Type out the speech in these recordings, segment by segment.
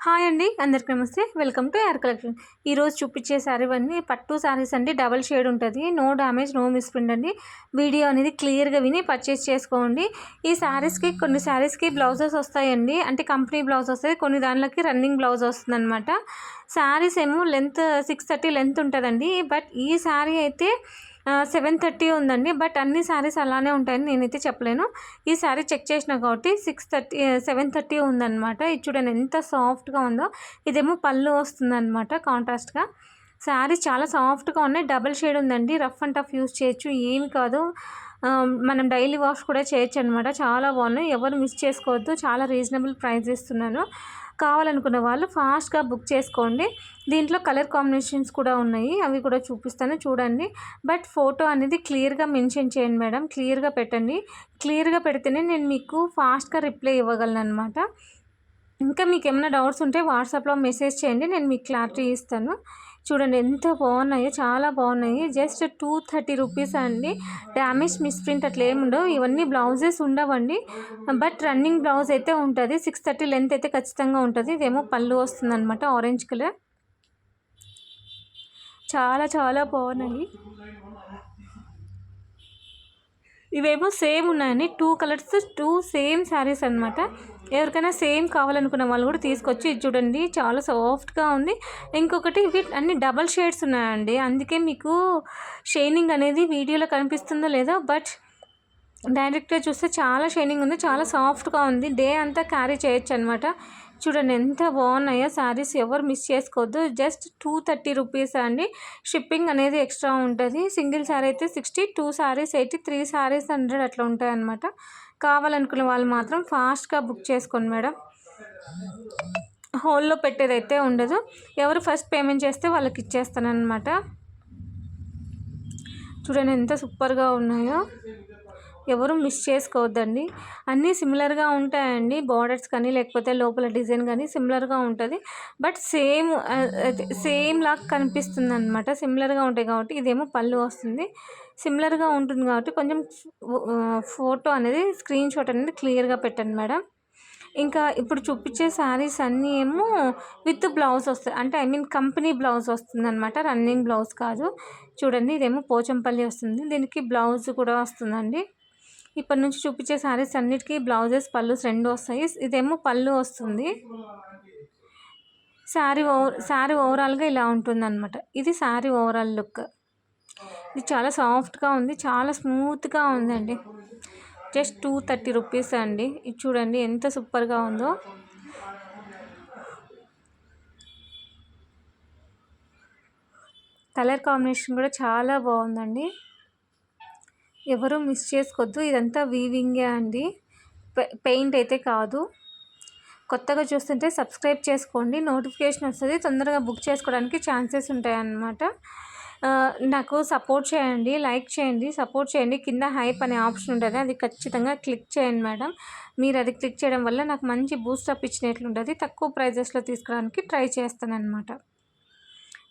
Hi అండి, అందరికీ నమస్తే. Welcome to air collection. ఈరోజు చూపించే శారీ అన్నీ పట్టు శారీస్ అండి. డబల్ షేడ్ ఉంటుంది. నో డ్యామేజ్, నో మిస్ప్రింట్ అండి. వీడియో అనేది క్లియర్గా విని పర్చేస్ చేసుకోండి. ఈ శారీస్కి కొన్ని శారీస్కి బ్లౌజెస్ వస్తాయండి, అంటే కంపెనీ బ్లౌజ్ వస్తాయి. కొన్ని దానిలోకి రన్నింగ్ బ్లౌజ్ వస్తుంది అనమాట. శారీస్ ఏమో లెంత్ 630 లెంత్ ఉంటుందండి. బట్ ఈ శారీ అయితే 730 ఉందండి. బట్ అన్ని శారీస్ అలానే ఉంటాయని నేనైతే చెప్పలేను. ఈ శారీ చెక్ చేసిన కాబట్టి 730 ఉందన్నమాట. ఇది చూడండి ఎంత సాఫ్ట్గా ఉందో. ఇదేమో పళ్ళు వస్తుందన్నమాట కాంట్రాస్ట్గా. శారీస్ చాలా సాఫ్ట్గా ఉన్నాయి. డబల్ షేడ్ ఉందండి. రఫ్ అండ్ టఫ్ యూస్ చేయొచ్చు, ఏమి కాదు. మనం డైలీ వాష్ కూడా చేయొచ్చు అనమాట. చాలా బాగున్నాయి. ఎవరు మిస్ చేసుకోవద్దు. చాలా రీజనబుల్ ప్రైస్ ఇస్తున్నాను. కావాలనుకున్న వాళ్ళు ఫాస్ట్గా బుక్ చేసుకోండి. దీంట్లో కలర్ కాంబినేషన్స్ కూడా ఉన్నాయి, అవి కూడా చూపిస్తాను చూడండి. బట్ ఫోటో అనేది క్లియర్గా మెన్షన్ చేయండి మేడం. క్లియర్గా పెట్టండి. క్లియర్గా పెడితేనే నేను మీకు ఫాస్ట్గా రిప్లై ఇవ్వగలను అనమాట. ఇంకా మీకు ఏమైనా డౌట్స్ ఉంటే వాట్సాప్లో మెసేజ్ చేయండి, నేను మీకు క్లారిటీ ఇస్తాను. చూడండి ఎంత బాగున్నాయో, చాలా బాగున్నాయి. జస్ట్ 230 రూపీస్ అండి. డ్యామేజ్ మిస్ప్రింట్ అట్లా ఏమి ఉండవు. ఇవన్నీ బ్లౌజెస్ ఉండవండి, బట్ రన్నింగ్ బ్లౌజ్ అయితే ఉంటుంది. 630 లెంత్ అయితే ఖచ్చితంగా ఉంటుంది. ఇదేమో పళ్ళు వస్తుంది అనమాట, ఆరెంజ్ కలర్. చాలా చాలా బాగున్నాయి. ఇవేమో సేమ్ ఉన్నాయండి. 2 కలర్స్, 2 సేమ్ శారీస్ అనమాట. ఎవరికైనా సేమ్ కావాలనుకున్న వాళ్ళు కూడా తీసుకొచ్చి ఇది చూడండి, చాలా సాఫ్ట్గా ఉంది. ఇంకొకటి ఇవి అన్ని డబల్ షేడ్స్ ఉన్నాయండి, అందుకే మీకు షైనింగ్ అనేది వీడియోలో కనిపిస్తుందో లేదో, బట్ డైరెక్ట్గా చూస్తే చాలా షైనింగ్ ఉంది, చాలా సాఫ్ట్గా ఉంది. డే అంతా క్యారీ చేయొచ్చు అనమాట. చూడండి ఎంత బాగున్నాయో శారీస్, ఎవరు మిస్ చేసుకోవద్దు. జస్ట్ 230 రూపీస్ అండి. షిప్పింగ్ అనేది ఎక్స్ట్రా ఉంటుంది. సింగిల్ శారీ అయితే 60, 2 శారీస్ 80, 3 శారీస్ 100 అట్లా ఉంటాయి అన్నమాట. కావాలనుకునే వాళ్ళు మాత్రం ఫాస్ట్గా బుక్ చేసుకోండి మేడం. హోల్లో పెట్టేదైతే ఉండదు. ఎవరు ఫస్ట్ పేమెంట్ చేస్తే వాళ్ళకి ఇచ్చేస్తానన్నమాట. చూడండి ఎంత సూపర్గా ఉన్నాయో, ఎవరు మిస్ చేసుకోవద్దండి. అన్నీ సిమిలర్గా ఉంటాయండి. బార్డర్స్ కానీ లేకపోతే లోపల డిజైన్ కానీ సిమిలర్గా ఉంటుంది. బట్ సేమ్ లాగా కనిపిస్తుంది అనమాట. సిమిలర్గా ఉంటాయి కాబట్టి. ఇదేమో పళ్ళు వస్తుంది. సిమిలర్గా ఉంటుంది కాబట్టి కొంచెం ఫోటో అనేది, స్క్రీన్ షాట్ అనేది క్లియర్గా పెట్టండి మేడం. ఇంకా ఇప్పుడు చూపించే శారీస్ అన్నీ ఏమో విత్ బ్లౌజ్ వస్తాయి, అంటే కంపెనీ బ్లౌజ్ వస్తుంది అనమాట, రన్నింగ్ బ్లౌజ్ కాదు. చూడండి ఇదేమో పోచంపల్లి వస్తుంది, దీనికి బ్లౌజ్ కూడా వస్తుందండి. ఇప్పటి నుంచి చూపించే శారీస్ అన్నిటికీ బ్లౌజెస్, పళ్ళు 2 వస్తాయి. ఇదేమో పళ్ళు వస్తుంది. శారీ ఓవరాల్గా ఇలా ఉంటుంది అనమాట. ఇది శారీ ఓవరాల్ లుక్. ఇది చాలా సాఫ్ట్గా ఉంది, చాలా స్మూత్గా ఉందండి. జస్ట్ 230 రూపీస్ అండి. ఇది చూడండి ఎంత సూపర్గా ఉందో. కలర్ కాంబినేషన్ కూడా చాలా బాగుందండి. ఎవరు మిస్ చేసుకోవద్దు. ఇదంతా వీవింగే అండి, పెయింట్ అయితే కాదు. కొత్తగా చూస్తుంటే సబ్స్క్రైబ్ చేసుకోండి, నోటిఫికేషన్ వస్తుంది. తొందరగా బుక్ చేసుకోవడానికి ఛాన్సెస్ ఉంటాయన్నమాట. నాకు సపోర్ట్ చేయండి, లైక్ చేయండి, సపోర్ట్ చేయండి. కింద హైప్ అనే ఆప్షన్ ఉంటుంది, అది ఖచ్చితంగా క్లిక్ చేయండి మేడం. మీరు అది క్లిక్ చేయడం వల్ల నాకు మంచి బూస్టప్ ఇచ్చినట్లుంటుంది. తక్కువ ప్రైజెస్లో తీసుకోవడానికి ట్రై చేస్తానన్నమాట.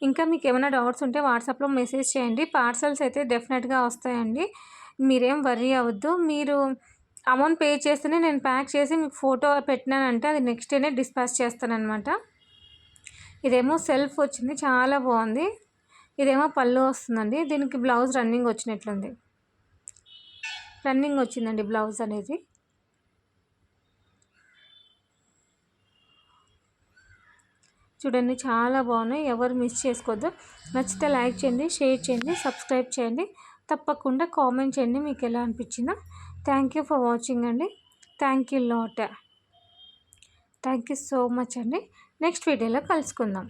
ఇంకా మీకు ఏమైనా డౌట్స్ ఉంటే వాట్సాప్లో మెసేజ్ చేయండి. పార్సల్స్ అయితే డెఫినెట్గా వస్తాయండి, మీరేం వర్రీ అవ్వద్దు. మీరు అమౌంట్ పే చేస్తేనే నేను ప్యాక్ చేసి మీకు ఫోటో పెట్టినానంటే అది నెక్స్ట్ డేనే డిస్పాచ్ చేస్తానన్నమాట. ఇదేమో సెల్ఫ్ వచ్చింది, చాలా బాగుంది. ఇదేమో పళ్ళు వస్తుందండి. దీనికి బ్లౌజ్ రన్నింగ్ వచ్చినట్లుంది, రన్నింగ్ వచ్చిందండి బ్లౌజ్ అనేది. చూడండి చాలా బాగున్నాయి. ఎవరు మిస్ చేసుకోవద్దు. నచ్చితే లైక్ చేయండి, షేర్ చేయండి, సబ్స్క్రైబ్ చేయండి. తప్పకుండా కామెంట్ చేయండి మీకు ఎలా అనిపించిందో. థ్యాంక్ యూ ఫర్ వాచింగ్ అండి. Thank you lot. Thank you so much అండి. నెక్స్ట్ వీడియోలో కలుసుకుందాం.